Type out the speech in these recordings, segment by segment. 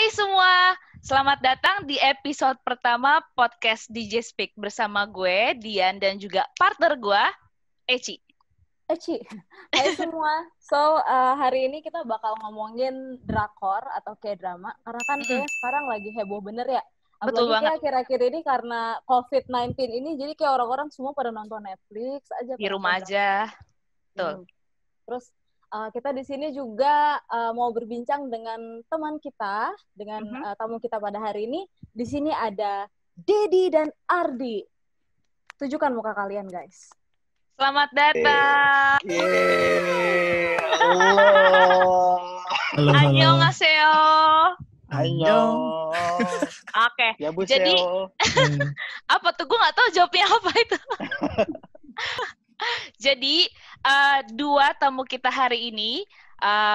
Hai semua, selamat datang di episode pertama podcast DJ Speak bersama gue, Dian, dan juga partner gue, Eci. Hai semua. Hari ini kita bakal ngomongin drakor atau K-drama, karena kan kayaknya sekarang lagi heboh bener ya. Betul Apalagi banget. kayak akhir-akhir ini karena COVID-19 ini, jadi kayak orang-orang semua pada nonton Netflix aja. Di rumah aja. Betul. Terus kita di sini juga mau berbincang dengan teman kita, dengan tamu kita pada hari ini. Di sini ada Dedi dan Ardi. Tunjukkan muka kalian, guys. Selamat datang. Halo. Annyeonghaseyo. Annyeong. Oke. Ya, jadi apa tuh? Gue nggak tahu jawabnya apa itu. Jadi dua tamu kita hari ini,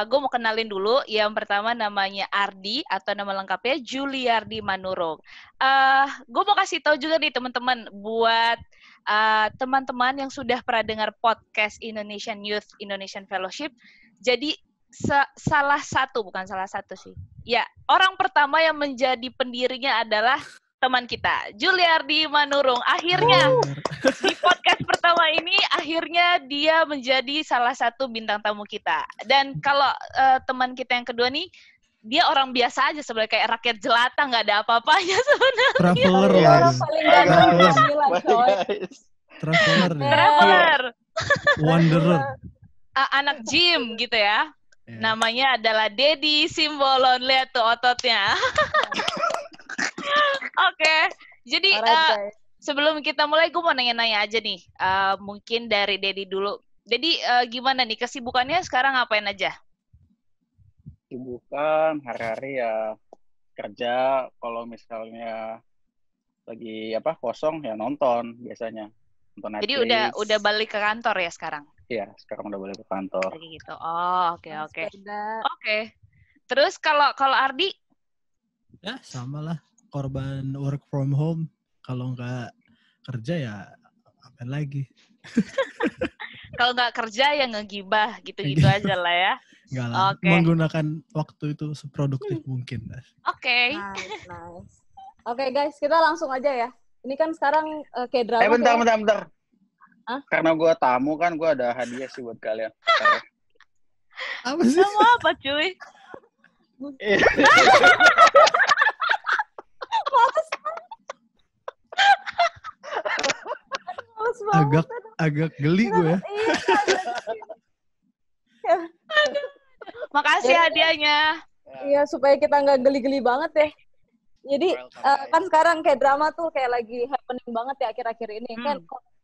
gue mau kenalin dulu. Yang pertama namanya Ardi atau nama lengkapnya Juliardi Manurung. Gue mau kasih tahu juga nih teman-teman buat teman-teman yang sudah pernah dengar podcast Indonesian Youth Indonesian Fellowship. Jadi bukan salah satu sih. Ya, orang pertama yang menjadi pendirinya adalah teman kita, Juliardi Manurung. Akhirnya di podcast pertama ini, akhirnya dia menjadi salah satu bintang tamu kita. Dan kalau teman kita yang kedua nih, dia orang biasa aja sebenarnya, kayak rakyat jelata, nggak ada apa-apanya sebenarnya. Traveler Orang guys. paling ganteng di Manila, coy. Traveler. Wanderer. Anak gym gitu ya. Namanya adalah Dedi Simbolon. Lihat tuh ototnya. Oke. Jadi sebelum kita mulai, gue mau nanya-nanya aja nih. Mungkin dari Dedi dulu. Dedi, gimana nih kesibukannya sekarang, ngapain aja? Kesibukan hari-hari ya kerja. Kalau misalnya lagi kosong ya nonton biasanya. Nonton Netflix. Jadi udah balik ke kantor ya sekarang? Iya, sekarang udah balik ke kantor. Lagi gitu. Oh, oke. Oke. Terus kalau Ardi? Ya, sama lah. Korban work from home. Kalau nggak kerja ya apa lagi? Kalau nggak kerja ya ngegibah gitu-gitu aja lah ya. Nggak lah. Okay. Menggunakan waktu itu seproduktif mungkin. Oke. Nice. Oke, guys, kita langsung aja ya. Ini kan sekarang K-drama. Bentar. Hah? Karena gue tamu kan, gue ada hadiah sih buat kalian. Apa sih? Kamu apa, cuy? Agak geli gue ya. Makasih hadiahnya. Iya, supaya kita nggak geli-geli banget ya. Jadi kan sekarang kayak drama tuh kayak lagi happening banget ya akhir-akhir ini. Kan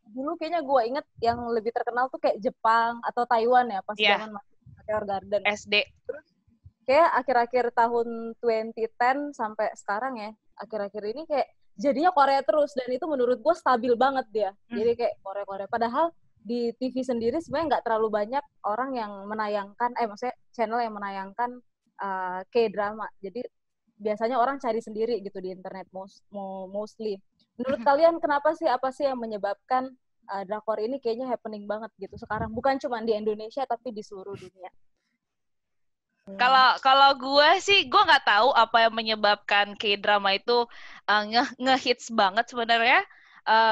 dulu kayaknya gue inget yang lebih terkenal tuh kayak Jepang atau Taiwan ya pas zaman masih Meteor Garden. SD. Terus kayak akhir-akhir tahun 2010 sampai sekarang ya, akhir-akhir ini kayak jadinya Korea terus, dan itu menurut gue stabil banget dia. Jadi kayak Korea. Padahal di TV sendiri sebenarnya nggak terlalu banyak orang yang menayangkan, maksudnya channel yang menayangkan K-drama. Jadi biasanya orang cari sendiri gitu di internet mostly. Menurut kalian kenapa sih, apa sih yang menyebabkan drakor ini kayaknya happening banget gitu sekarang? Bukan cuma di Indonesia tapi di seluruh dunia. Kalau gue sih, gue nggak tahu apa yang menyebabkan K-drama itu ngehits banget sebenarnya.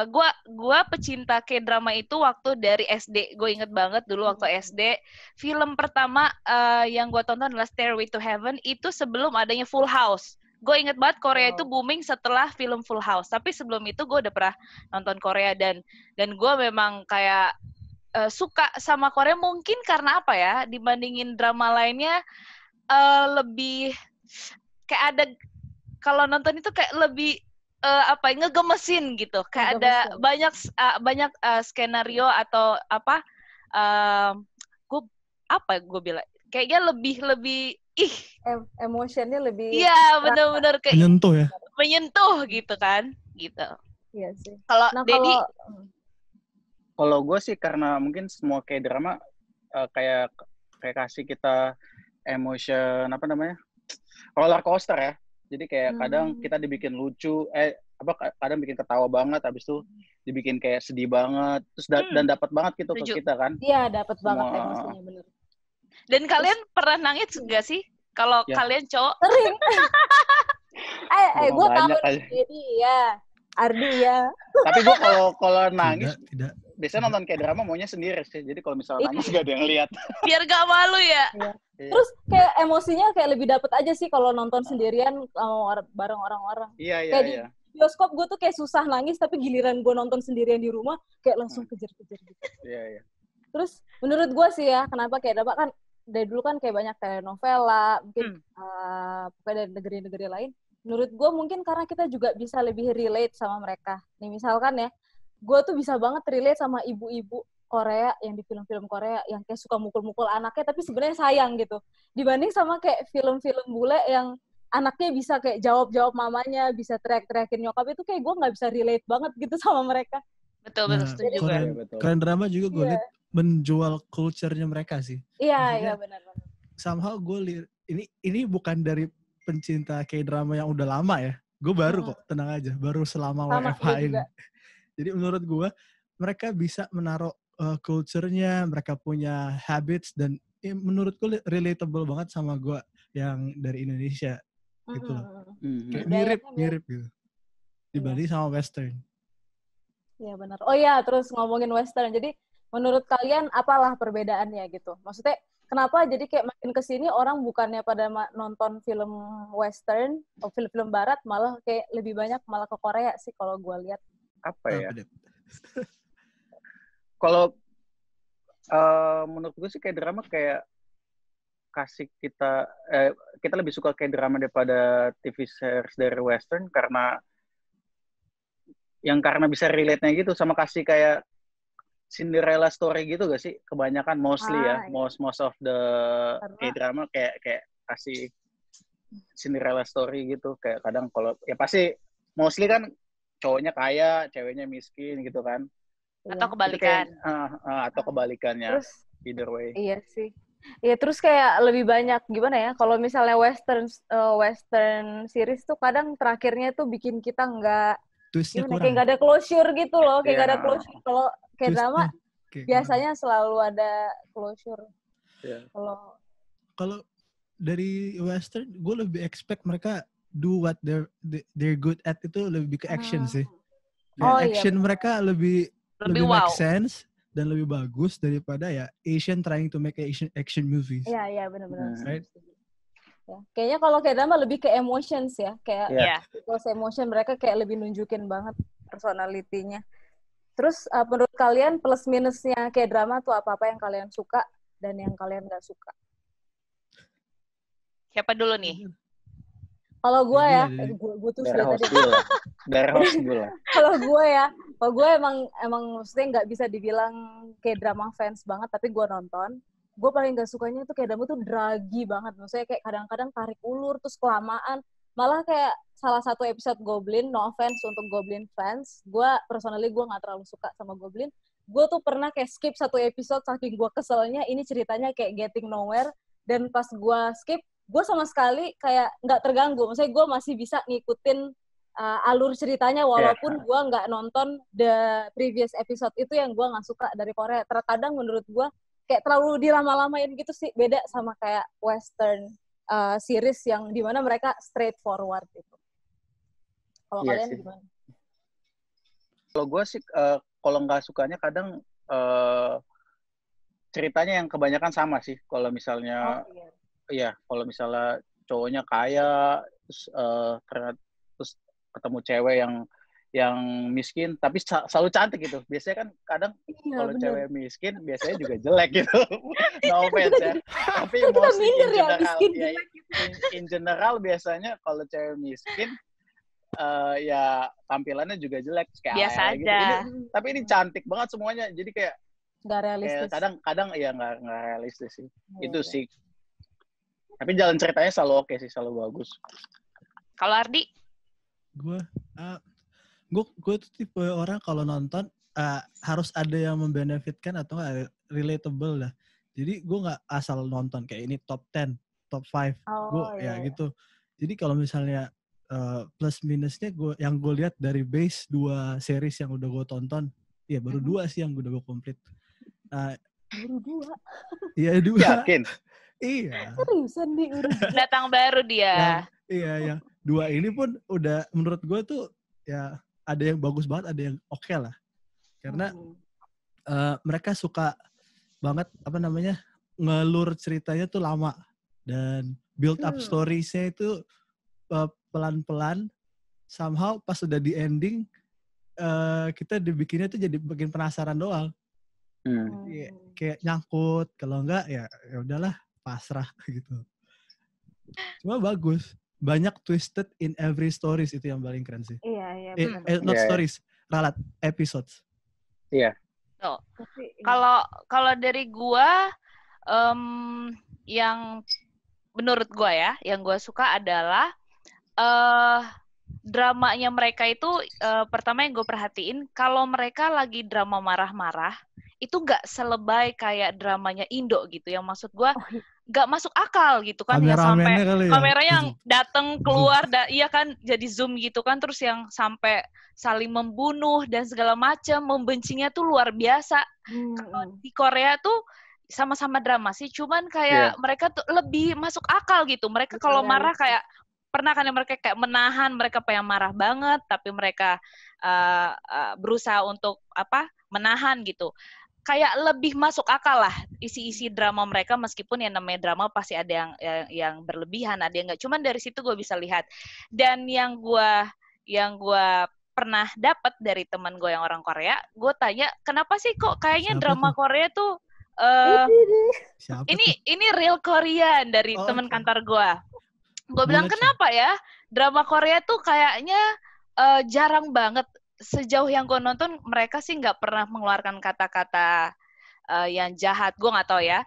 Gue pecinta K-drama itu waktu dari SD. Gue inget banget dulu waktu SD, film pertama yang gue tonton adalah Stairway to Heaven, itu sebelum adanya Full House. Gue inget banget Korea itu booming setelah film Full House. Tapi sebelum itu gue udah pernah nonton Korea, dan gue memang kayak suka sama Korea, mungkin karena apa ya, dibandingin drama lainnya lebih kayak ada, kalau nonton itu kayak lebih ngegemesin gitu, kayak ada banyak skenario atau gue bilang kayaknya lebih emotionnya lebih, iya benar-benar kayak menyentuh gitu kan, gitu. Iya sih. Kalau Dedi, kalau gue sih karena mungkin semua kayak drama kayak kasih kita emotion roller coaster ya. Jadi kayak kadang kita dibikin lucu, kadang bikin ketawa banget, habis itu dibikin kayak sedih banget, terus dan dapat banget gitu ke kita kan. Iya, dapat banget emosinya, bener. Dan kalian pernah nangis nggak sih Kalau Ya. kalian cowok, Sering. Gue tahu banyak aja. jadi ya. Ardi ya. Tapi gue kalau nangis Tidak. biasanya nonton kayak drama maunya sendiri sih. Jadi kalau misalnya nangis gak ada yang lihat. biar gak malu ya. Iya. Iya. Terus kayak emosinya kayak lebih dapet aja sih kalau nonton sendirian sama bareng orang-orang. Iya. Kayak di bioskop gue tuh kayak susah nangis, tapi giliran gue nonton sendirian di rumah kayak langsung kejar-kejar gitu. Iya. Terus menurut gue sih ya, kenapa kayak dapat kan dari dulu kan kayak banyak telenovela, mungkin pokoknya dari negeri-negeri lain. Menurut gue mungkin karena kita juga bisa lebih relate sama mereka. Nih misalkan ya, gue tuh bisa banget relate sama ibu-ibu Korea yang di film-film Korea yang kayak suka mukul-mukul anaknya tapi sebenarnya sayang gitu. Dibanding sama kayak film-film bule yang anaknya bisa kayak jawab-jawab mamanya, bisa teriak-teriakin nyokap, itu kayak gue nggak bisa relate banget gitu sama mereka. Betul, setuju gue. Korean drama juga gue liat menjual culture-nya mereka sih. Iya, benar-benar. Somehow gue ini bukan dari pencinta K-drama yang udah lama ya. Gue baru kok, tenang aja. Baru selama WFH ini. Jadi menurut gue, mereka bisa menaruh culture-nya, mereka punya habits, dan menurut gue relatable banget sama gue yang dari Indonesia. Gitu loh. Kayak mirip gitu. Dibanding sama Western. Iya benar. Oh iya, terus ngomongin Western. Jadi menurut kalian apalah perbedaannya gitu? Maksudnya kenapa jadi kayak makin kesini orang bukannya pada nonton film Western atau film-film Barat, malah kayak lebih banyak malah ke Korea sih kalau gue lihat. Apa ya? Kalau menurut gue sih kayak drama kayak kasih kita lebih suka kayak drama daripada TV series dari Western karena bisa relate-nya gitu sama kasih kayak Cinderella story gitu gak sih? Kebanyakan mostly ya, most of the K-drama kayak kasih Cinderella story gitu. Kayak kadang kalau ya pasti mostly kan cowoknya kaya, ceweknya miskin gitu kan. Atau kebalikan. Atau kebalikannya. Terus, either way. Iya sih. Iya, terus kayak lebih banyak gimana ya? Kalau misalnya Western series tuh kadang terakhirnya tuh bikin kita nggak gimana? Kayak nggak ada closure gitu loh. Kayak nggak ada closure. Kalau kayak drama biasanya selalu ada closure. Kalau dari Western, gue lebih expect mereka do what they're good at itu lebih ke action sih. Action mereka lebih wow. Make sense dan lebih bagus daripada ya Asian trying to make action movies. Iya benar-benar. Right? Ya. Kayaknya kalau kayak drama lebih ke emotions ya, kayak emotion mereka kayak lebih nunjukin banget personality-nya. Terus menurut kalian plus minusnya kayak drama tuh apa yang kalian suka dan yang kalian nggak suka? Siapa dulu nih? Kalau gue ya, gue tuh sudah tadi. Dari host dulu. Kalau gue emang maksudnya nggak bisa dibilang kayak drama fans banget, tapi gue nonton. Gue paling nggak sukanya tuh kayak drama tuh draggy banget. Maksudnya kayak kadang-kadang tarik ulur, terus kelamaan. Malah kayak salah satu episode Goblin, no offense untuk Goblin fans. Gue personally gue nggak terlalu suka sama Goblin. Gue tuh pernah kayak skip satu episode saking gue keselnya. Ini ceritanya kayak getting nowhere. Dan pas gue skip, gue sama sekali kayak nggak terganggu. Maksudnya gue masih bisa ngikutin alur ceritanya walaupun gue nggak nonton the previous episode. Itu yang gue nggak suka dari Korea. Terkadang menurut gue kayak terlalu dilama-lamain gitu sih. Beda sama kayak Western series yang dimana mereka straightforward gitu. Kalau kalian gimana? Kalau gue sih kalau nggak sukanya kadang ceritanya yang kebanyakan sama sih. Kalau misalnya kalau misalnya cowoknya kaya, terus ketemu cewek yang miskin, tapi selalu cantik gitu. Biasanya kan kadang kalau cewek miskin, biasanya juga jelek gitu. No offense ya. Tapi mostly in general biasanya kalau cewek miskin, ya tampilannya juga jelek. Kayak biasa aja. Gitu. Tapi ini cantik banget semuanya. Jadi kayak nggak realistis. Kadang ya nggak realistis sih. Itu sih. Tapi jalan ceritanya selalu oke sih, selalu bagus. Kalau Ardi? Gue tuh tipe orang kalau nonton harus ada yang membenefitkan atau relatable lah. Jadi gue nggak asal nonton kayak ini top 10, top 5. Gitu. Jadi kalau misalnya plus minusnya yang gue lihat dari base 2 series yang udah gue tonton, ya baru 2 sih yang udah gue komplit. Baru 2? Iya 2. Yakin? Iya. Seriusan nih udah. Datang baru dia. Yang 2 ini pun udah menurut gue tuh ya ada yang bagus banget, ada yang oke lah. Karena mereka suka banget ngelur ceritanya tuh lama dan build up storiesnya itu pelan-pelan. Somehow pas udah di ending kita dibikinnya tuh jadi bikin penasaran doang. Kayak nyangkut, kalau enggak ya udahlah pasrah gitu. Cuma bagus. Banyak twisted in every stories, itu yang paling keren sih. Iya. Not stories, ralat episodes. Iya. Tuh. Kalau dari gua yang menurut gua ya, yang gua suka adalah dramanya mereka itu pertama yang gue perhatiin, kalau mereka lagi drama marah-marah itu nggak selebay kayak dramanya Indo gitu. Yang maksud gue nggak masuk akal gitu kan, ya sampai kameranya yang datang keluar, iya kan, jadi zoom gitu kan, terus yang sampai saling membunuh dan segala macam, membencinya tuh luar biasa. Kalau di Korea tuh sama-sama drama sih, cuman kayak mereka tuh lebih masuk akal gitu. Mereka kalau marah kayak pernah kan mereka kayak menahan, mereka pengen marah banget, tapi mereka berusaha untuk menahan gitu. Kayak lebih masuk akal lah isi-isi drama mereka, meskipun yang namanya drama pasti ada yang berlebihan, ada yang enggak. Cuman dari situ gue bisa lihat. Dan yang gue pernah dapat dari teman gue yang orang Korea, gue tanya, kenapa sih kok kayaknya drama Korea tuh ini real Korean dari teman kantor gue. Gue bilang, kenapa ya drama Korea tuh kayaknya jarang banget. Sejauh yang gue nonton, mereka sih nggak pernah mengeluarkan kata-kata yang jahat. Gue nggak tahu ya.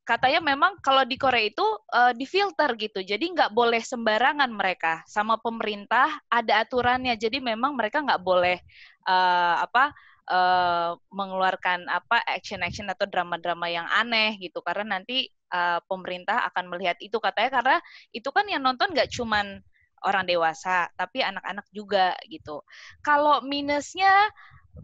Katanya memang kalau di Korea itu difilter gitu. Jadi nggak boleh sembarangan mereka. Sama pemerintah ada aturannya. Jadi memang mereka nggak boleh mengeluarkan action atau drama-drama yang aneh gitu. Karena nanti pemerintah akan melihat itu, katanya, karena itu kan yang nonton nggak cuman orang dewasa, tapi anak-anak juga gitu. Kalau minusnya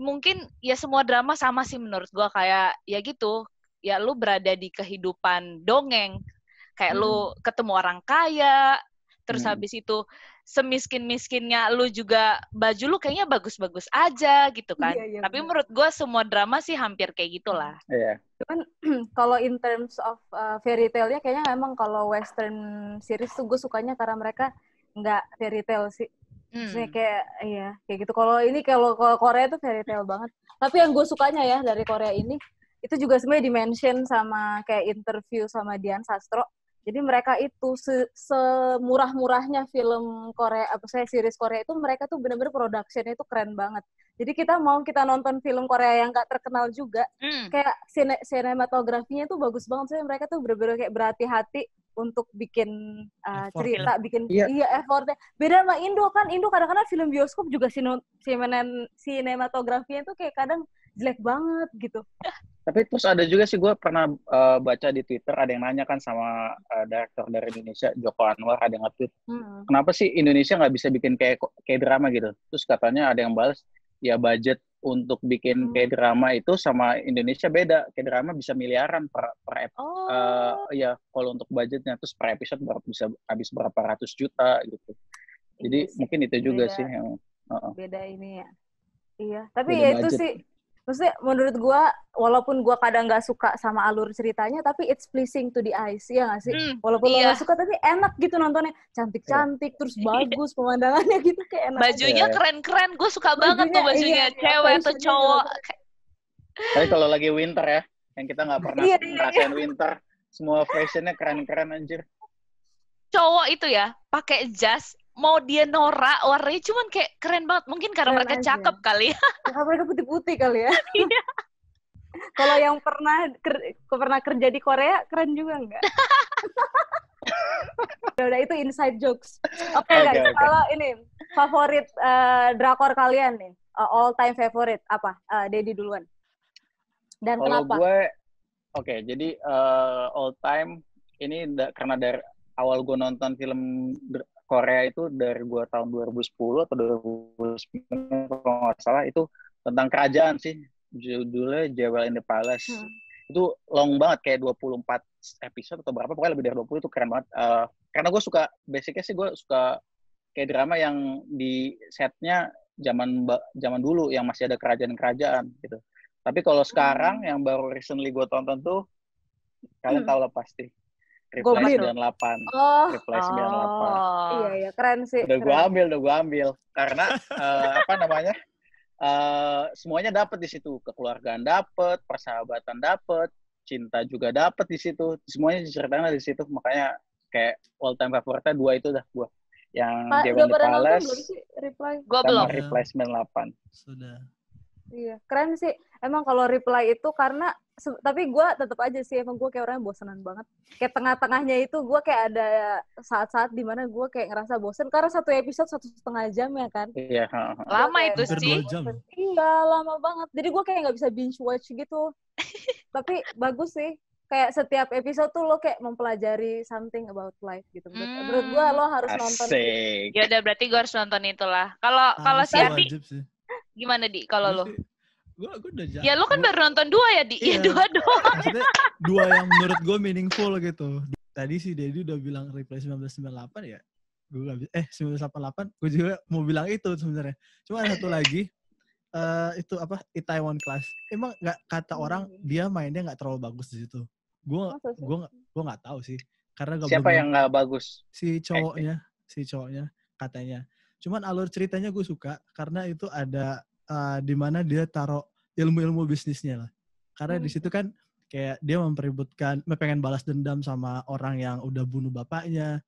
mungkin ya semua drama sama sih menurut gue, kayak ya gitu, ya lu berada di kehidupan dongeng, kayak lu ketemu orang kaya, terus habis itu semiskin-miskinnya lu juga baju lu kayaknya bagus-bagus aja gitu kan. Iya, tapi menurut gue semua drama sih hampir kayak gitulah. Iya. Cuman kalau in terms of fairy tale-nya kayaknya emang kalau western series tuh gue sukanya karena mereka nggak fairy tale sih. Maksudnya kayak gitu. Kalau Korea tuh fairy tale banget. Tapi yang gue sukanya ya dari Korea ini, itu juga sebenarnya dimention sama kayak interview sama Dian Sastro. Jadi mereka itu semurah-murahnya film Korea, series Korea itu, mereka tuh bener-bener production-nya itu keren banget. Jadi kita nonton film Korea yang gak terkenal juga, kayak sinematografinya tuh bagus banget. Soalnya mereka tuh bener-bener kayak berhati-hati untuk bikin cerita, bikin effortnya. Beda sama Indo kan, Indo kadang-kadang film bioskop juga sinematografinya tuh kayak kadang jelek banget gitu. Tapi terus ada juga sih, gue pernah baca di Twitter, ada yang nanya kan sama director dari Indonesia, Joko Anwar, ada yang nge-tweet, kenapa sih Indonesia nggak bisa bikin kayak drama gitu? Terus katanya ada yang balas, ya budget untuk bikin kayak drama itu sama Indonesia beda. Kayak drama bisa miliaran per ya kalau untuk budgetnya, terus per episode bisa habis berapa ratus juta gitu. Jadi mungkin itu juga sih yang beda ini ya. Iya, tapi ya itu sih. Maksudnya menurut gue, walaupun gue kadang gak suka sama alur ceritanya, tapi it's pleasing to the eyes, ya gak sih? Walaupun lo gak suka, tapi enak gitu nontonnya. Cantik-cantik, terus bagus pemandangannya gitu, kayak enak. Bajunya keren-keren, gue suka banget tuh bajunya. Cewek atau cowok. Tapi kalau lagi winter ya, yang kita gak pernah ngerasain winter, semua fashionnya keren-keren anjir. Cowok itu ya, pakai jas, mau dia norak warnanya cuman kayak keren banget. Mungkin karena mereka cakep kali ya. Karena mereka putih-putih kali ya. Kalau yang pernah kerja di Korea, keren juga nggak? Udah itu inside jokes. Oke, guys, kalau ini favorit drakor kalian nih, all time favorite apa? Dedi duluan. Dan kalau kenapa? Gue, jadi all time ini karena dari awal gue nonton film Korea itu dari gue tahun 2010 atau 2009 kalau nggak salah, itu tentang kerajaan sih, judulnya Jewel in the Palace. Itu long banget, kayak 24 episode atau berapa, pokoknya lebih dari 20, itu keren banget. Karena gue suka, basicnya sih gue suka kayak drama yang di setnya zaman dulu, yang masih ada kerajaan-kerajaan gitu. Tapi kalau sekarang yang baru recently gue tonton tuh, kalian tahu lah pasti. Reply 98. Reply 98. Iya, keren sih. Udah gue ambil. Karena semuanya dapat di situ. Kekeluargaan dapat, persahabatan dapat, cinta juga dapat di situ. Semuanya diceritakan di situ. Makanya kayak all time favoritnya 2 itu dah gue. Yang Dewan the Palace. Gua belum. Reply 98. Sudah. Iya, keren sih. Emang kalau Reply itu karena, tapi gue tetap aja sih, emang gue kayak orangnya bosenan banget. Kayak tengah-tengahnya itu gue kayak ada saat-saat dimana gue kayak ngerasa bosen, karena 1 episode 1,5 jam ya kan. Iya. Lama itu sih. 2 jam. Iya, lama banget. Jadi gue kayak nggak bisa binge watch gitu. Tapi bagus sih. Kayak setiap episode tuh lo kayak mempelajari something about life gitu. Menurut gue lo harus nonton. Asik. Ya udah, berarti gue harus nonton itulah. Kalau si Ardi, gimana Di? Kalau lo? Gue udah jalan. Ya lo kan baru nonton 2 ya, Di? Iya, 2 doang. Maksudnya 2 yang menurut gue meaningful gitu. Tadi si Dedi udah bilang Reply 1998 ya. Gue gak bisa, 1988. Gue juga mau bilang itu sebenarnya. Cuma ada satu lagi. Itu apa? Itaewon Class. Emang nggak kata orang dia mainnya nggak terlalu bagus di situ. Gue nggak tahu sih. Karena siapa yang nggak bagus? Si cowoknya katanya. Cuman alur ceritanya gue suka karena itu ada di mana dia taruh ilmu-ilmu bisnisnya lah. Karena di situ kan kayak dia pengen balas dendam sama orang yang udah bunuh bapaknya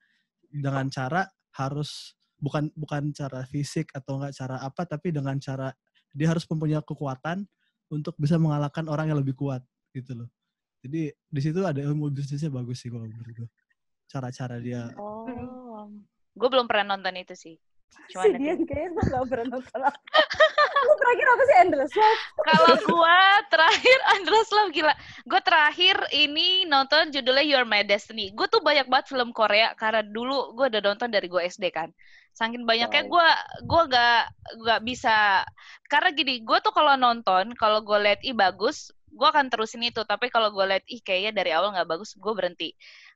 dengan cara harus bukan cara fisik atau enggak cara apa, tapi dengan cara dia harus mempunyai kekuatan untuk bisa mengalahkan orang yang lebih kuat gitu loh. Jadi di situ ada ilmu bisnisnya bagus sih kalau menurut gue. Cara-cara dia. Gue belum pernah nonton itu sih. Cuma si Dian kayaknya gak pernah nonton. Lu terakhir apa sih, Endless Love? Kalau gue terakhir Endless Love, gila. Gue terakhir ini nonton judulnya You're My Destiny. Gue tuh banyak banget film Korea karena dulu gue udah nonton dari gue SD kan. Saking banyaknya gue gak bisa. Karena gini, gue tuh kalau nonton, kalau gue liat bagus, gue akan terusin itu. Tapi kalau gue liat kayaknya dari awal gak bagus, gue berhenti.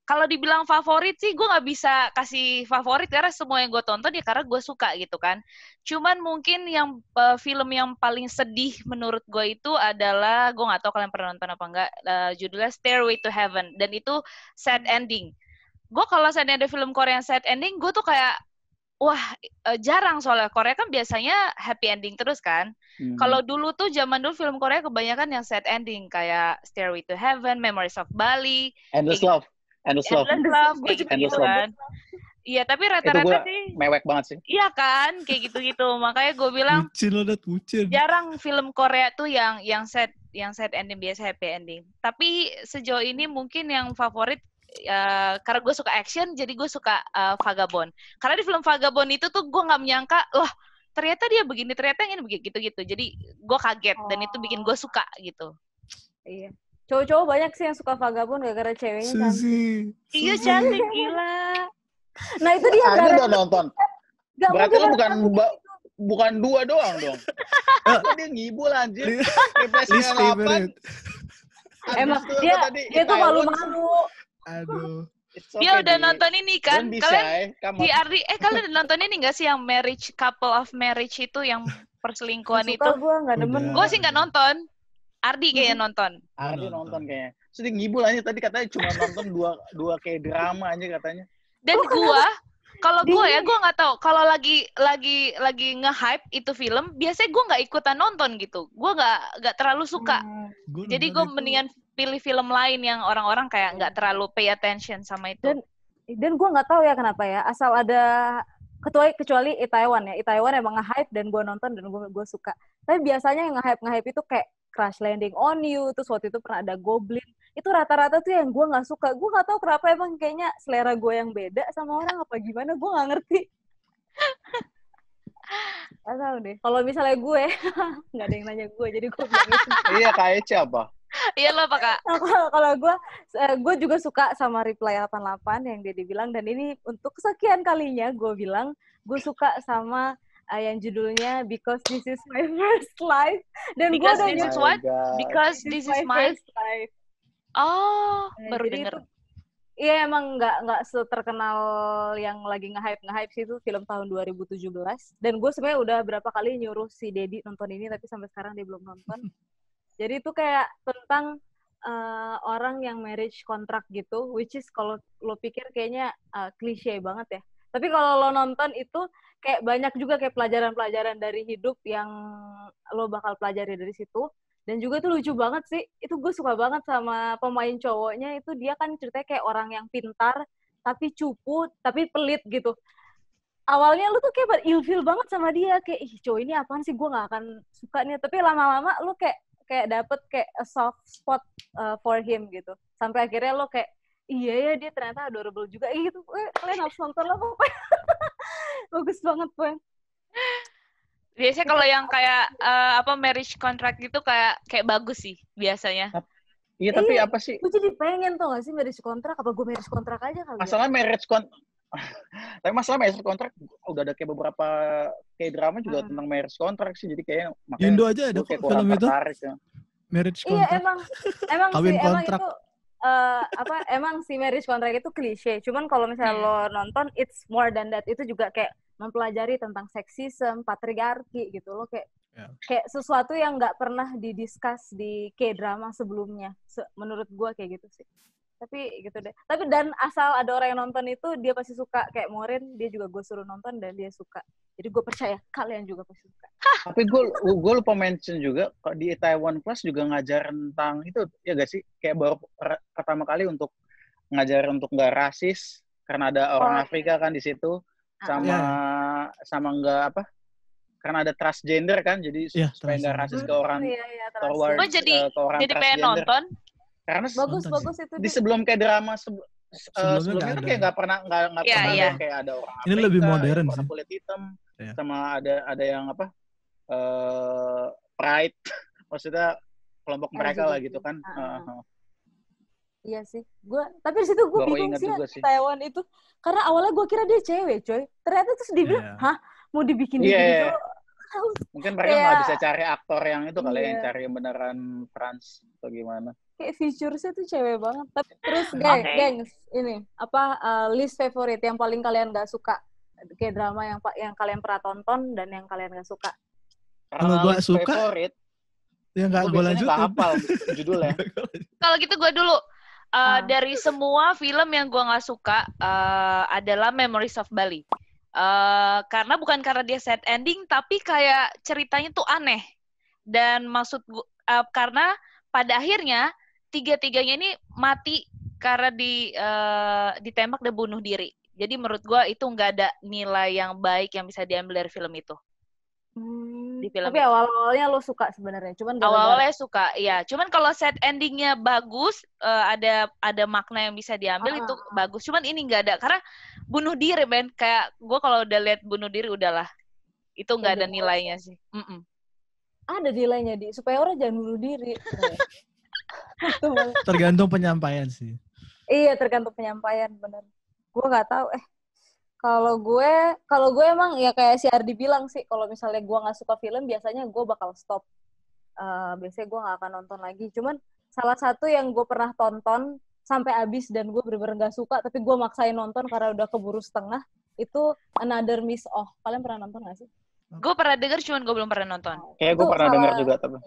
Kalau dibilang favorit sih, gue nggak bisa kasih favorit karena semua yang gue tonton ya karena gue suka gitu kan. Cuman mungkin yang film yang paling sedih menurut gue itu adalah, gue nggak tahu kalian pernah nonton apa enggak, judulnya Stairway to Heaven, dan itu sad ending. Gue kalau misalnya ada film Korea yang sad ending, gue tuh kayak, wah jarang, soalnya Korea kan biasanya happy ending terus kan. Kalau dulu tuh zaman dulu film Korea kebanyakan yang sad ending kayak Stairway to Heaven, Memories of Bali, Endless Love. Endless Love, kayak gitu kan. Iya, tapi rata-rata sih mewek banget sih. Iya kan, kayak gitu-gitu. Makanya gue bilang bucin. Jarang film Korea tuh yang sad ending, biasa happy ending. Tapi sejauh ini mungkin yang favorit karena gue suka action, jadi gue suka Vagabond. Karena di film Vagabond itu tuh gue nggak menyangka, loh ternyata dia begini, ternyata ini begitu gitu. Jadi gue kaget dan itu bikin gue suka gitu. Iya. Cowok-cowok banyak sih yang suka Vagabond gara-gara ceweknya cantik. Iya, cantik, gila. Nah itu dia. Aku udah nonton. Berarti lo bukan 2 doang dong. Dia ngibul anjir. Emang dia tuh malu-malu. Aduh. Dia udah nonton ini kan? Kalian di Ardi, kalian udah nonton ini nggak sih yang Couple of Marriage itu, yang perselingkuhan itu? Gue nggak demen. Gue sih nggak nonton. Ardi kayaknya nonton. Ardi nonton kayaknya. Sedih ngibul aja tadi katanya cuma nonton dua kayak drama aja katanya. Dan kalau gue nggak tahu, kalau lagi nge-hype itu film, biasanya gue nggak ikutan nonton gitu. Gue nggak terlalu suka. Jadi gue mendingan pilih film lain yang orang-orang kayak nggak terlalu pay attention sama itu. Dan gue nggak tahu ya kenapa ya, asal ada kecuali Itaewon ya. Itaewon emang nge-hype dan gue nonton dan gue suka. Tapi biasanya yang nge-hype itu kayak Crash Landing on You, terus waktu itu pernah ada Goblin. Itu rata-rata tuh yang gue nggak suka. Gue nggak tahu kenapa, emang kayaknya selera gue yang beda sama orang apa gimana, gue nggak ngerti. Gak tahu deh. Kalau misalnya gue, nggak ada yang nanya gue, jadi gue bilang gitu. Iya, kayak siapa? Iya lo apa Kak? Kalau gue juga suka sama Reply 88 yang dia dibilang, dan ini untuk kesekian kalinya gue bilang gue suka sama yang judulnya Because This Is My First Life. Dan Because gua this is what? Because this is my first life. Oh, baru Jadi denger. itu, iya emang nggak seterkenal yang lagi nge-hype sih, itu film tahun 2017. Dan gue sebenarnya udah berapa kali nyuruh si Dedi nonton ini, tapi sampai sekarang dia belum nonton. Jadi itu kayak tentang orang yang marriage contract gitu, which is kalau lo pikir kayaknya klise banget ya. Tapi kalau lo nonton itu kayak banyak juga kayak pelajaran-pelajaran dari hidup yang lo bakal pelajari dari situ. Dan juga itu lucu banget sih. Itu gue suka banget sama pemain cowoknya. Itu dia kan ceritanya kayak orang yang pintar, tapi cupu, tapi pelit gitu. Awalnya lu tuh kayak ilfeel banget sama dia. Kayak, ih cowok ini apaan sih, gue gak akan suka nih. Tapi lama-lama lu kayak dapet kayak a soft spot for him gitu. Sampai akhirnya lo kayak, iya ya dia ternyata adorable juga. Gitu. Kalian harus nonton lah pokoknya. Bagus banget, Poen. Biasanya kalau yang kayak marriage contract gitu kayak bagus sih biasanya. Iya, tapi apa sih? Gue jadi pengen tuh gak sih marriage contract, apa gue marriage contract aja kali Masalah marriage contract. Tapi masalah marriage contract udah ada kayak beberapa kayak drama juga tentang marriage contract sih, jadi kayak makanya Indo aja ada kok film itu. Ya. Marriage contract. Iya emang kawin sih, kontrak. Emang itu emang si marriage contract itu klise. Cuman kalau misalnya lo nonton, it's more than that. Itu juga kayak mempelajari tentang seksisme, patriarki gitu. Lo kayak sesuatu yang nggak pernah didiskus di K-drama sebelumnya. Menurut gue kayak gitu sih. Tapi gitu deh. Tapi dan asal ada orang yang nonton itu, dia pasti suka. Kayak Morin, dia juga gue suruh nonton dan dia suka. Jadi gue percaya kalian juga pasti suka. Tapi gue lupa mention juga, di Taiwan Plus juga ngajarin tentang itu, ya gak sih? Kayak baru pertama kali untuk ngajarin untuk nggak rasis, karena ada orang Afrika kan di situ, sama nggak apa? Karena ada transgender kan, jadi supaya nggak rasis ke orang ke orang jadi pengen nonton. Karena bagus itu di sebelum kayak drama sebelumnya kan kayak nggak pernah kayak ada orang Afrika, ini lebih modern orang kulit hitam, sama ada yang apa pride, maksudnya kelompok mereka lah gitu kan. Iya sih, tapi di situ gue bingung sih Taiwan itu, karena awalnya gue kira dia cewek, coy. Ternyata terus dia bilang, hah, mau dibikin gitu? Mungkin mereka nggak bisa cari aktor yang itu kali, yang cari yang beneran trans atau gimana. Kayak featuresnya tuh cewek banget. Tapi terus gengs, ini apa list favorit yang paling kalian gak suka, kayak drama yang kalian pernah tonton dan yang kalian gak suka. Kalau gue suka, favorit, ya nggak gue lanjutin. Nggak hafal judulnya. Kalau gitu gue dulu. Dari semua film yang gue nggak suka adalah Memories of Bali. Karena bukan karena dia sad ending, tapi kayak ceritanya tuh aneh. Dan maksud gue, karena pada akhirnya tiga-tiganya ini mati karena ditembak dan bunuh diri. Jadi menurut gue itu nggak ada nilai yang baik yang bisa diambil dari film itu. Tapi awal-awalnya lo suka sebenarnya, cuman awal-awalnya suka, ya. Cuman kalau set endingnya bagus, ada makna yang bisa diambil itu bagus. Cuman ini nggak ada, karena bunuh diri, men. Kayak gue kalau udah lihat bunuh diri udahlah, itu nggak ada nilainya sih. Ada nilainya supaya orang jangan bunuh diri. Tergantung penyampaian sih. Iya, tergantung penyampaian, benar. Gue nggak tahu. Kalau gue emang ya kayak si Ardi bilang sih, kalau misalnya gue nggak suka film, biasanya gue bakal stop. Biasanya gue nggak akan nonton lagi. Cuman salah satu yang gue pernah tonton sampai habis dan gue bener-bener nggak suka, tapi gue maksain nonton karena udah keburu setengah, itu Another Miss Oh. Kalian pernah nonton nggak sih? Gue pernah denger, cuman gue belum pernah nonton. Kayak gue pernah denger juga, tapi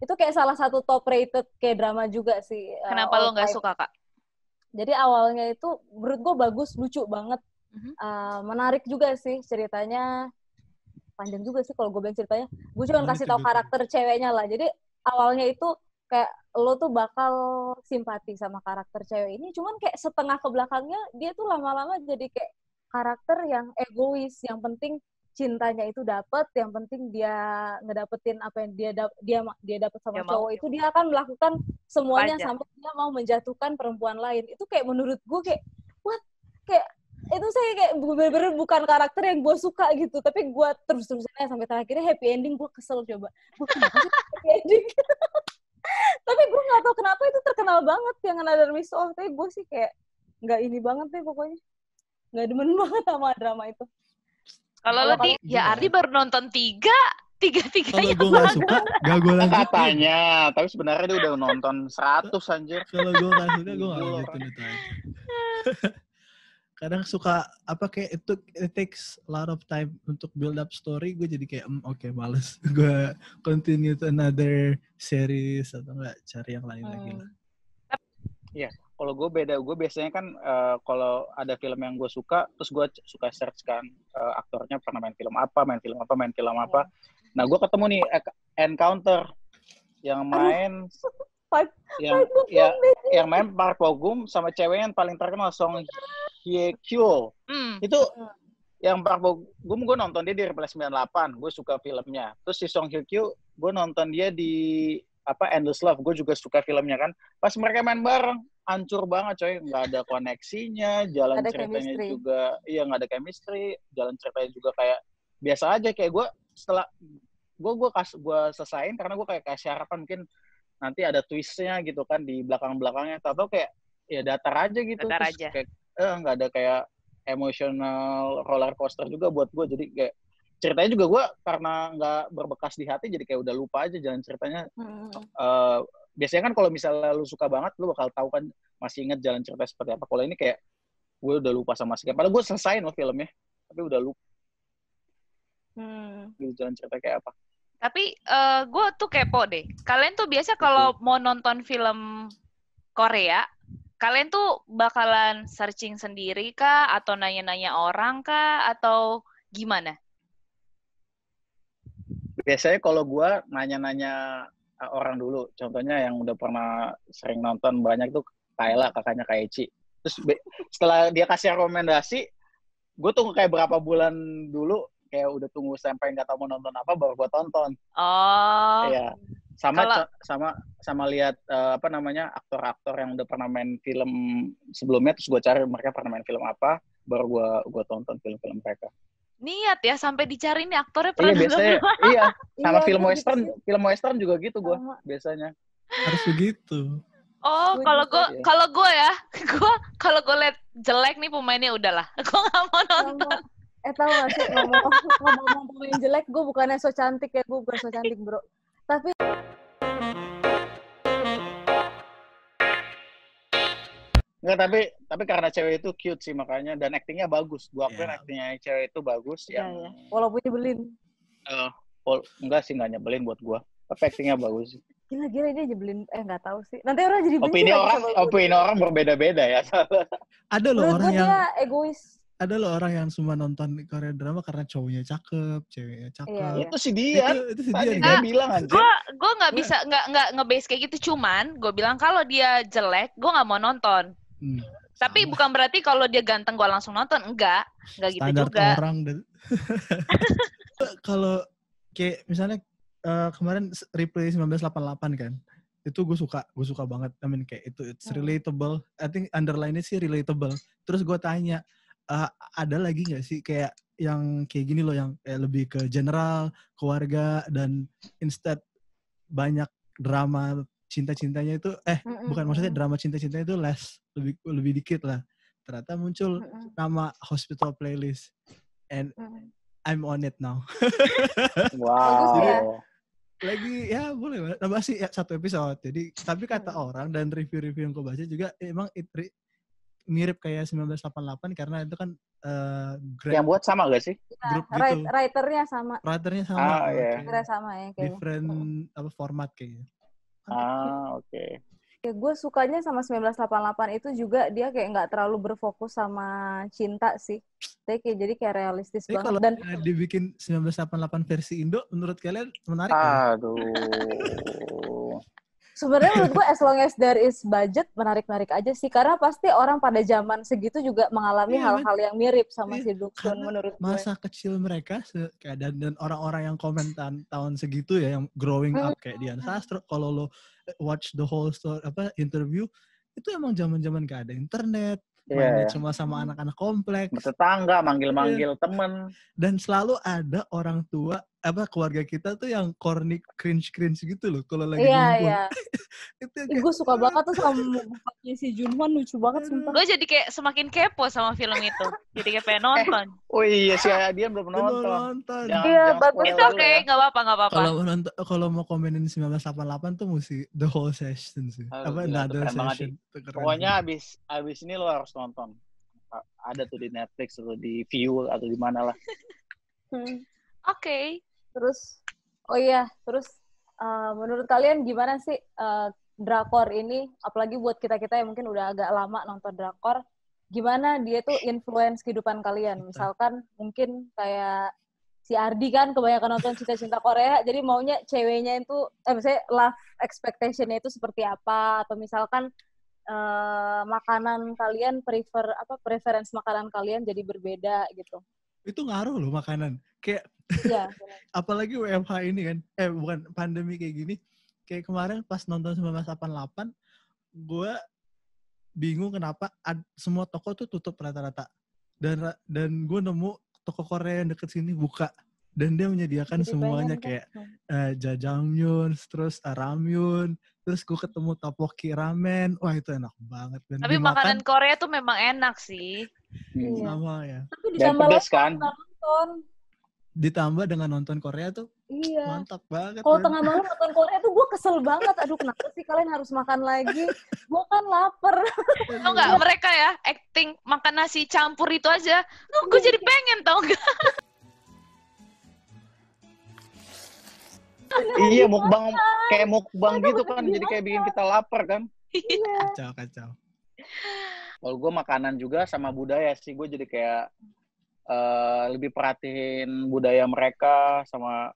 itu kayak salah satu top rated kayak drama juga sih. Kenapa lo nggak suka, Kak? Jadi awalnya itu menurut gue bagus, lucu banget. Menarik juga sih ceritanya, panjang juga sih kalau gue bilang ceritanya. Gue cuma kasih tahu karakter ceweknya lah. Jadi awalnya itu kayak lo tuh bakal simpati sama karakter cewek ini, cuman kayak setengah ke belakangnya dia tuh lama-lama jadi kayak karakter yang egois. Yang penting cintanya itu dapet, yang penting dia ngedapetin apa yang dia dapet sama cowok itu, dia akan melakukan semuanya sampai dia mau menjatuhkan perempuan lain. Itu kayak menurut gue kayak what, kayak itu saya kayak bener-bener bukan karakter yang gue suka gitu, tapi gue terus-terusannya sampai terakhirnya happy ending. Gue kesel, coba gue kenapa sih happy ending. Tapi gue nggak tahu kenapa itu terkenal banget yang Another Miss Oh, tapi gue sih kayak nggak ini banget deh, pokoknya nggak demen banget sama drama itu. Kalau lo ya Ardi baru nonton 3, tiga-tiganya gue nggak suka, gak gue lanjutin. Katanya, tapi sebenarnya dia udah nonton 100 anjir. Kalau gue nggak suka, gue nggak lanjutin itu aja. Kadang suka kayak it takes a lot of time untuk build up story, gue jadi kayak oke, males. Gue continue to another series atau enggak cari yang lain lagi lah. Iya, kalau gue beda. Gue biasanya kan kalau ada film yang gue suka, terus gue suka search kan aktornya pernah main film apa. Nah, gue ketemu nih Encounter yang main yang main Park Bo Gum sama ceweknya yang paling terkenal Song Hye Kyo. Itu yang Park Bo Gum gue nonton dia di Reply 98, gue suka filmnya. Terus si Song Hye Kyo gue nonton dia di Endless Love, gue juga suka filmnya kan. Pas mereka main bareng, hancur banget coy, nggak ada koneksinya, jalan ceritanya chemistry. Juga iya nggak ada chemistry, jalan ceritanya juga kayak biasa aja. Kayak gue setelah gue selesain karena gue kayak kasih harapan mungkin nanti ada twistnya gitu kan di belakangnya, atau kayak ya datar aja gitu. Datar terus aja. Kayak nggak ada kayak emotional roller coaster juga buat gue, jadi kayak ceritanya juga gue karena nggak berbekas di hati jadi kayak udah lupa aja jalan ceritanya. Biasanya kan kalau misalnya lu suka banget lu bakal tahu kan, masih inget jalan cerita seperti apa. Kalau ini kayak gue udah lupa sama sekali, padahal gue selesaiin loh filmnya tapi udah lupa jalan cerita kayak apa. Tapi gue tuh kepo deh. Kalian tuh biasa kalau mau nonton film Korea, kalian tuh bakalan searching sendiri kah? Atau nanya-nanya orang kah? Atau gimana? Biasanya kalau gue nanya-nanya orang dulu. Contohnya yang udah pernah sering nonton banyak tuh Kayla, kakaknya Kaichi. Terus setelah dia kasih rekomendasi, gue tunggu kayak berapa bulan dulu, kayak udah tunggu sampai nggak tahu mau nonton apa baru gue tonton. Oh. Iya. Sama lihat aktor-aktor yang udah pernah main film sebelumnya, terus gue cari mereka pernah main film apa, baru gue tonton film-film mereka. Niat ya sampai dicari nih aktornya pernah biasanya sama film western juga gitu gue biasanya. Harus begitu. Oh, kalau gue ya, kalau gue liat jelek nih pemainnya udahlah, gue nggak mau nonton. Tahu nggak sih ngomong pemain jelek, gue bukannya so cantik ya, gue bukan so cantik bro, tapi Enggak, tapi karena cewek itu cute sih makanya, dan actingnya bagus. Gua akuin actingnya cewek itu bagus. Walaupun nyebelin. Enggak sih, nggak nyebelin buat gua. Tapi actingnya bagus. Gila dia nyebelin. Nggak tahu sih. Nanti orang jadi benci opini orang berbeda-beda ya. Ada loh orang yang egois. Ada loh orang yang cuma nonton Korea drama karena cowoknya cakep, ceweknya cakep. Itu sih dia. Itu sih dia. Dia bilang aja. Gue nggak bisa nggak nge-base kayak gitu, cuman gue bilang kalau dia jelek, gue nggak mau nonton. Tapi bukan berarti kalau dia ganteng gue langsung nonton, enggak gitu standar juga. Orang kalau kayak misalnya kemarin Replay 1988 kan, itu gue suka banget. I mean kayak it's relatable. I think underline-nya sih relatable. Terus gue tanya, ada lagi nggak sih kayak yang kayak gini loh, yang kayak lebih ke general, keluarga, dan instead banyak drama cinta-cintanya itu bukan, maksudnya drama cinta-cintanya itu lebih dikit lah. Ternyata muncul nama Hospital Playlist and I'm on it now. Wow. Jadi, lagi ya boleh nambah sih satu episode. Jadi tapi kata orang dan review-review yang gue baca juga emang mirip kayak 1988 karena itu kan yang buat sama gak sih? Grup gitu. Writernya sama. Kira sama ya kayaknya. Different format kayaknya. Oke. Ya, gue sukanya sama 1988 itu juga dia kayak nggak terlalu berfokus sama cinta sih. Jadi kayak realistis banget. Kalau dan dibikin 1988 versi Indo, menurut kalian menarik? Aduh. Sebenarnya menurut gue as long as there is budget, menarik-narik aja sih. Karena pasti orang pada zaman segitu juga mengalami hal-hal yang mirip sama si Duksun menurut gue. Masa kecil mereka dan orang-orang yang komen tahun segitu ya, yang growing up kayak Dian Sastro, kalau lo watch the whole story, interview, itu emang zaman-zaman gak ada internet, mainnya cuma sama anak-anak kompleks. Tetangga, manggil-manggil temen. Dan selalu ada orang tua keluarga kita tuh yang corny cringe gitu loh kalau lagi ngumpul. Iya. Itu Gue suka banget tuh sama bapaknya si Junhwan, lucu banget sumpah. Gue jadi kayak semakin kepo sama film itu. Jadi kayak pengen nonton. Oh iya sih, dia belum nonton. Iya, bagus. Itu oke, nggak apa-apa. Kalau mau komenin 1988 tuh mesti the whole session sih. Another session. Pokoknya abis ini lo harus nonton. Ada tuh di Netflix atau di View atau di mana lah. Oke. Terus menurut kalian gimana sih drakor ini, apalagi buat kita-kita yang mungkin udah agak lama nonton drakor, gimana dia tuh influence kehidupan kalian? Misalkan mungkin kayak si Ardi kan kebanyakan nonton cinta-cinta Korea, jadi maunya ceweknya itu, misalnya love expectation-nya itu seperti apa, atau misalkan makanan kalian preference makanan kalian jadi berbeda gitu. Itu ngaruh loh makanan. Kayak Iya. apalagi WFH ini kan, bukan pandemi kayak gini. Kayak kemarin pas nonton 1988, gue bingung kenapa semua toko tuh tutup rata-rata. Dan gue nemu toko Korea yang deket sini buka. Dan dia menyediakan Jadi semuanya pengen, kayak jjajangmyeon, terus ramyun, terus gue ketemu tteokbokki ramen. Wah itu enak banget. Dan tapi makanan Korea tuh memang enak sih. Sama ya. Tapi ditambah pedas kan? nonton. Ditambah dengan nonton Korea tuh Iya. mantap banget. Kalau tengah malam nonton Korea tuh gue kesel banget. Aduh kenapa sih kalian harus makan lagi? Gue kan lapar. Tau nggak mereka ya acting makan nasi campur itu aja. Gue jadi pengen tau nggak? Iya, mukbang kayak mukbang gitu kan, jadi kayak bikin kita lapar kan. Kacau. Kalau gue makanan juga sama budaya sih, gue jadi kayak lebih perhatiin budaya mereka sama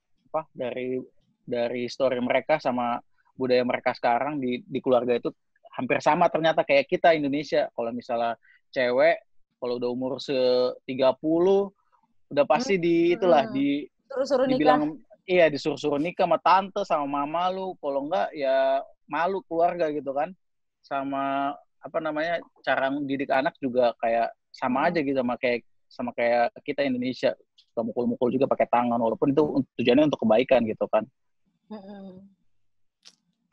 dari story mereka sama budaya mereka sekarang di keluarga itu hampir sama ternyata kayak kita Indonesia. Kalau misalnya cewek kalau udah umur 30 udah pasti suruh dibilang nikah. Iya, disuruh nikah sama tante sama mama lu, kalau enggak ya malu keluarga gitu kan. Sama cara didik anak juga kayak sama aja gitu sama kayak kita Indonesia, suka mukul-mukul juga pakai tangan walaupun itu tujuannya untuk kebaikan gitu kan.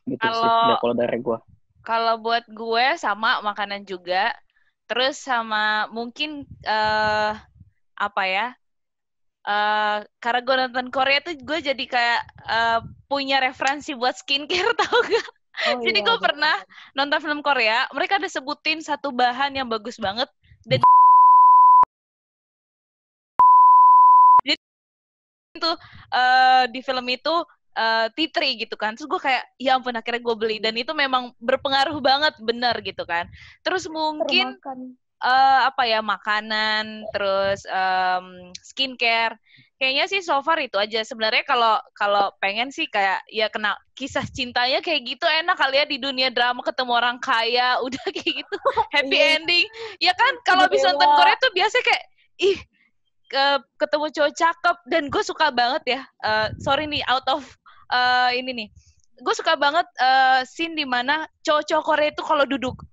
Gitu sih kalau dari gue. Kalau buat gue sama makanan juga, terus sama mungkin karena gue nonton Korea tuh gue jadi kayak punya referensi buat skincare tau gak? Jadi gue pernah nonton film Korea, mereka ada sebutin satu bahan yang bagus banget dan itu di film itu tea tree gitu kan. Terus gue kayak ya ampun akhirnya gue beli dan itu memang berpengaruh banget bener gitu kan. Terus mungkin makanan, terus skincare. Kayaknya sih so far itu aja. Sebenarnya kalau pengen sih kayak ya kena kisah cintanya kayak gitu enak kali ya di dunia drama ketemu orang kaya, udah kayak gitu happy ending. Ya kan kalau habis nonton Korea tuh biasa kayak ketemu cowok cakep dan gue suka banget ya. Sorry nih out of ini nih. Gue suka banget scene di mana cowok-cowok Korea itu kalau duduk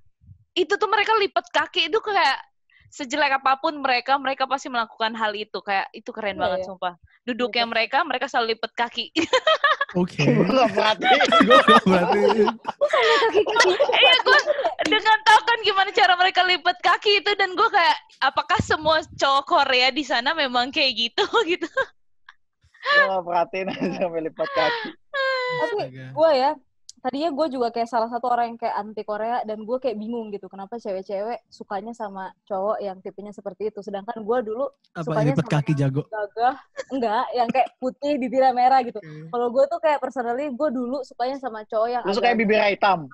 itu tuh mereka lipat kaki itu kayak sejelek apapun mereka pasti melakukan hal itu, kayak itu keren banget sumpah. Duduknya mereka selalu lipat kaki. Oke. Gue gak perhatiin. Iya, gue dengan tahu kan gimana cara mereka lipat kaki itu dan gue kayak apakah semua cowok Korea di sana memang kayak gitu gitu. Gue gak perhatiin sampai lipat kaki. Tapi gue tadinya gue juga kayak salah satu orang yang kayak anti Korea dan gue kayak bingung gitu kenapa cewek-cewek sukanya sama cowok yang tipenya seperti itu, sedangkan gue dulu sukanya lipat sama kaki jago gagah, enggak yang kayak putih bibirnya merah gitu. Kalau gue tuh kayak personally gue dulu sukanya sama cowok yang lu suka bibir hitam.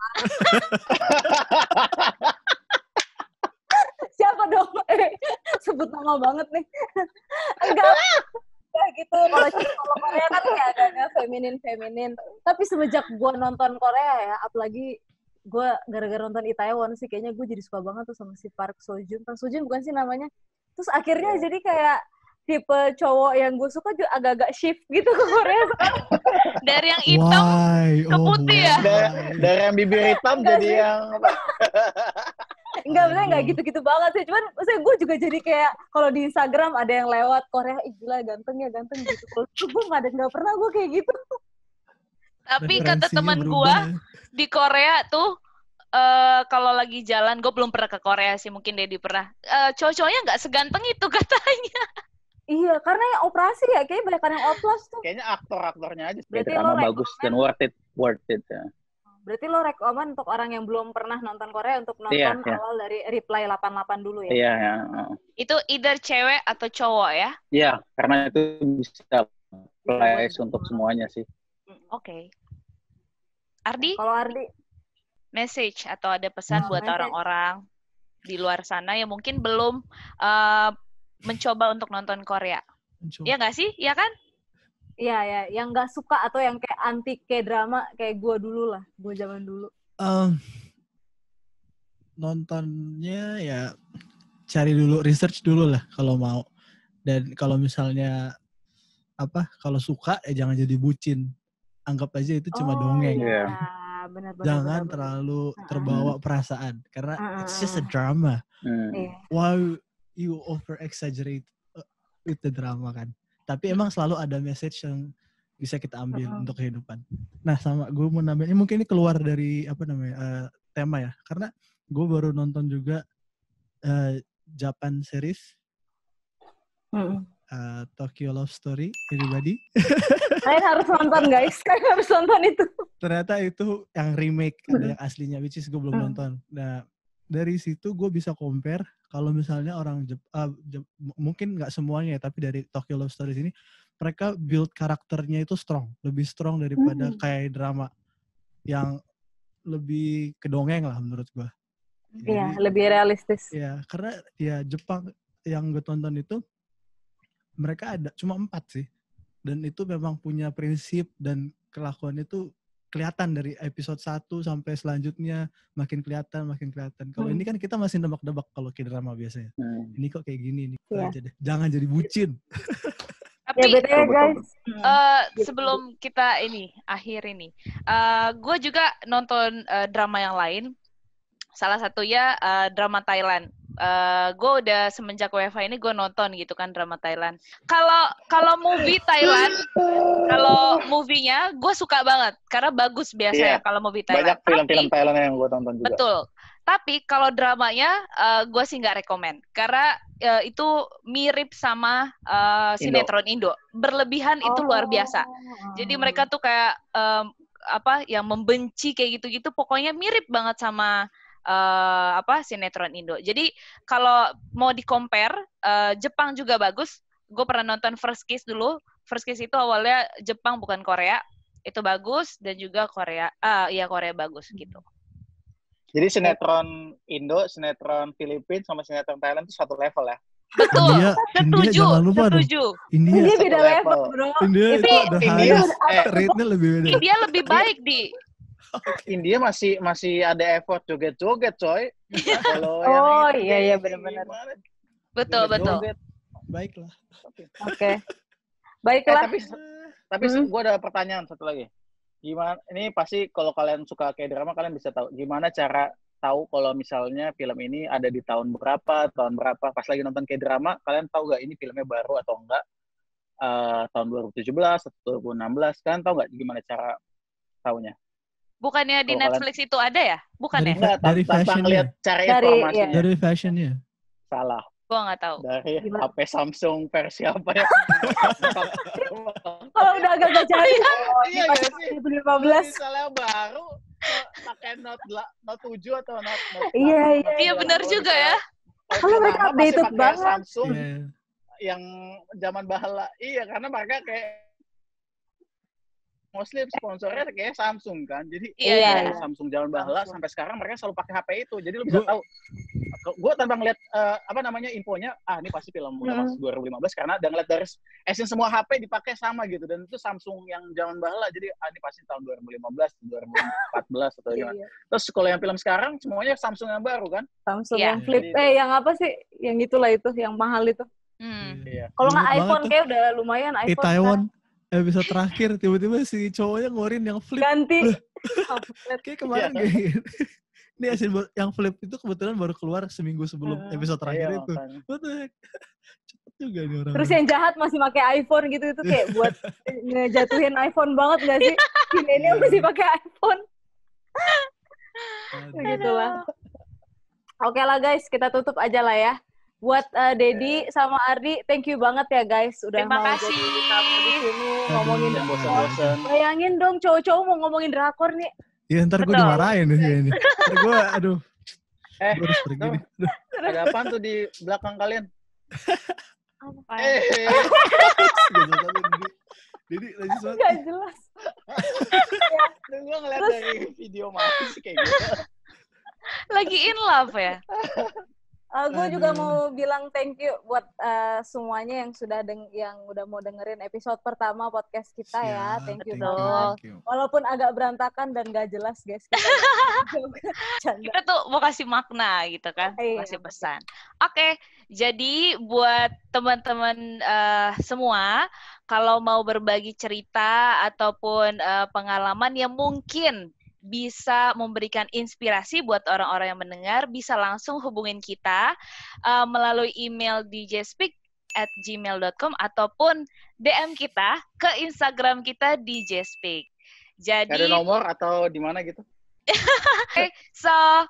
Siapa dong? Sebut nama banget nih. Enggak gitu. Kalau Korea kan kayak agak feminin. Tapi semenjak gue nonton Korea ya, apalagi gue gara-gara nonton Itaewon sih, kayaknya gue jadi suka banget tuh sama si Park Seo-joon. Park Seo-joon bukan sih namanya? Terus akhirnya jadi kayak tipe cowok yang gue suka juga agak-agak shift gitu ke Korea sekarang. Dari yang hitam ke putih ya? Dari yang bibir hitam jadi yang Enggak, bener enggak gitu-gitu banget sih. Cuman maksudnya gue juga jadi kayak kalau di Instagram ada yang lewat Korea, ih gila ganteng gitu. Kalau gue nggak pernah gue kayak gitu. Tapi kata teman gue di Korea tuh kalau lagi jalan, gue belum pernah ke Korea sih, mungkin Dedi pernah. Cowok-cowoknya nggak seganteng itu katanya. Iya, karena yang operasi ya, kayaknya banyak yang oplos tuh. Kayaknya aktor-aktornya aja. Berarti drama bagus dan worth it ya. Berarti lo rekomen untuk orang yang belum pernah nonton Korea untuk nonton awal dari Reply 88 dulu ya? Iya. Itu either cewek atau cowok ya? Iya, karena itu bisa apply untuk semuanya sih. Oke. Ardi? Kalau Ardi? Message atau ada pesan buat orang-orang di luar sana yang mungkin belum mencoba untuk nonton Korea. Iya nggak sih? Iya kan? Iya, yang nggak suka atau yang kayak anti K-drama kayak gue dulu lah, gue zaman dulu. Nontonnya ya cari dulu, research dulu lah kalau mau. Dan kalau misalnya kalau suka jangan jadi bucin. Anggap aja itu cuma dongeng. Iya. Benar, jangan terlalu terbawa perasaan karena it's just a drama. Why you over exaggerate with the drama kan? Tapi emang selalu ada message yang bisa kita ambil untuk kehidupan. Nah, sama gue mau nambahin, mungkin ini keluar dari tema ya, karena gue baru nonton juga Japan series Tokyo Love Story, everybody. Kalian harus nonton guys, kalian harus nonton itu. Ternyata itu yang remake, ada yang aslinya, which is gue belum nonton. Nah, dari situ gue bisa compare kalau misalnya orang mungkin nggak semuanya ya, tapi dari Tokyo Love Story ini mereka build karakternya itu lebih strong daripada kayak drama yang lebih kedongeng lah menurut gue. Iya, lebih realistis. Iya, karena ya Jepang yang gue tonton itu mereka ada cuma 4 sih, dan itu memang punya prinsip dan kelakuan itu kelihatan dari episode 1 sampai selanjutnya makin kelihatan. Kalau ini kan kita masih nebak-nebak kalau K-drama biasanya. Ini kok kayak gini nih. Aja deh. Jangan jadi bucin. Tapi ya guys. Sebelum kita akhir ini, gue juga nonton drama yang lain. Salah satunya drama Thailand. Gue udah semenjak WFH ini gue nonton gitu kan drama Thailand. Kalau movie Thailand, kalau movie-nya gue suka banget karena bagus biasanya kalau movie Thailand. Banyak film-film Thailand yang gue tonton juga. Betul. Tapi kalau dramanya gue sih nggak rekomen karena itu mirip sama sinetron Indo. Berlebihan itu luar biasa. Jadi mereka tuh kayak yang membenci kayak gitu-gitu. Pokoknya mirip banget sama sinetron Indo. Jadi kalau mau di-compare, Jepang juga bagus. Gue pernah nonton First Kiss dulu. First Kiss itu awalnya Jepang bukan Korea. Itu bagus dan juga Korea. Korea bagus gitu. Jadi sinetron Indo, sinetron Filipina sama sinetron Thailand itu satu level ya? Betul. Setuju. India beda level, bro. India itu the highest rate-nya lebih beda. India lebih baik India masih ada effort joget-joget, coy. Kalau iya benar-benar. Betul. Baiklah. Oke. Baiklah. Tapi gue ada pertanyaan satu lagi. Gimana? Ini pasti kalau kalian suka kayak drama kalian bisa tahu gimana cara tahu kalau misalnya film ini ada di tahun berapa. Pas lagi nonton kayak drama, kalian tahu nggak ini filmnya baru atau enggak? Tahun 2017 atau 2016, kalian tahu nggak gimana cara taunya? Bukannya di Netflix itu ada ya? Bukan ya? Dari fashion-nya. Dari fashion-nya. Salah. Gue nggak tahu. Dari HP Samsung versi apa ya? Kalau udah agak cari. Iya nggak sih? 2015. Misalnya baru pakai Note 7 atau Note 8. Iya benar juga ya. Kalau mereka updated banget. Samsung yang zaman bahala. Iya karena mereka kayak mostly sponsornya kayak Samsung kan. Jadi Samsung zaman bahala sampai sekarang mereka selalu pakai HP itu. Jadi lu bisa tahu. Gue tanpa ngeliat infonya, ini pasti film udah masuk 2015 karena udah ngeliat dari essence semua HP dipakai sama gitu, dan itu Samsung yang zaman bahala, jadi ini pasti tahun 2015, 2014 atau gimana. Terus kalau yang film sekarang semuanya Samsung yang baru kan? Samsung yang flip, yang apa sih? Yang itulah itu, yang mahal itu. Kalau nggak iPhone kayak udah lumayan iPhone. Di Taiwan episode terakhir tiba-tiba si cowoknya ngeluarin yang flip. Ganti. Kayak kemarin kayak gitu. Ini yang flip itu kebetulan baru keluar seminggu sebelum episode terakhir itu. What the heck? Cepet juga nih orang. Terus yang jahat masih pakai iPhone gitu, itu kayak buat ngejatuhin iPhone banget gak sih? Ini masih pakai iPhone. Begitulah. Oke lah guys, kita tutup aja lah ya. Buat Dedi sama Ardi, thank you banget ya guys udah Terima mau kasih. jadi tamu di sini ngomongin bosan-bosan. Bayangin dong cowok-cowok mau ngomongin drakor nih. Iya ntar gue dimarahin nih ini. Ntar gue gue harus pergi nih. Ada apaan tuh di belakang kalian? Apa? Jadi lagi suatu. Gak jelas. Gue ngeliat dari video masih kayak gitu. Lagi in love ya? Gue juga mau bilang thank you buat semuanya yang udah mau dengerin episode pertama podcast kita ya. Thank you banget. Walaupun agak berantakan dan gak jelas guys. Kita tuh mau kasih makna gitu kan, kasih pesan. Oke, jadi buat teman-teman semua, kalau mau berbagi cerita ataupun pengalaman yang mungkin bisa memberikan inspirasi buat orang-orang yang mendengar, bisa langsung hubungin kita melalui email djspeak@gmail.com ataupun DM kita ke Instagram kita djspeak. Jadi ada nomor atau di mana gitu? So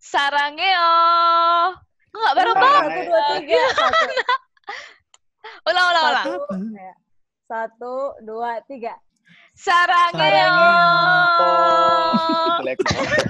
sarangeo. Enggak bareng-bareng. 1, 2, 3. Ulang. 1, 2, 3. Sarangeo. Jelek banget.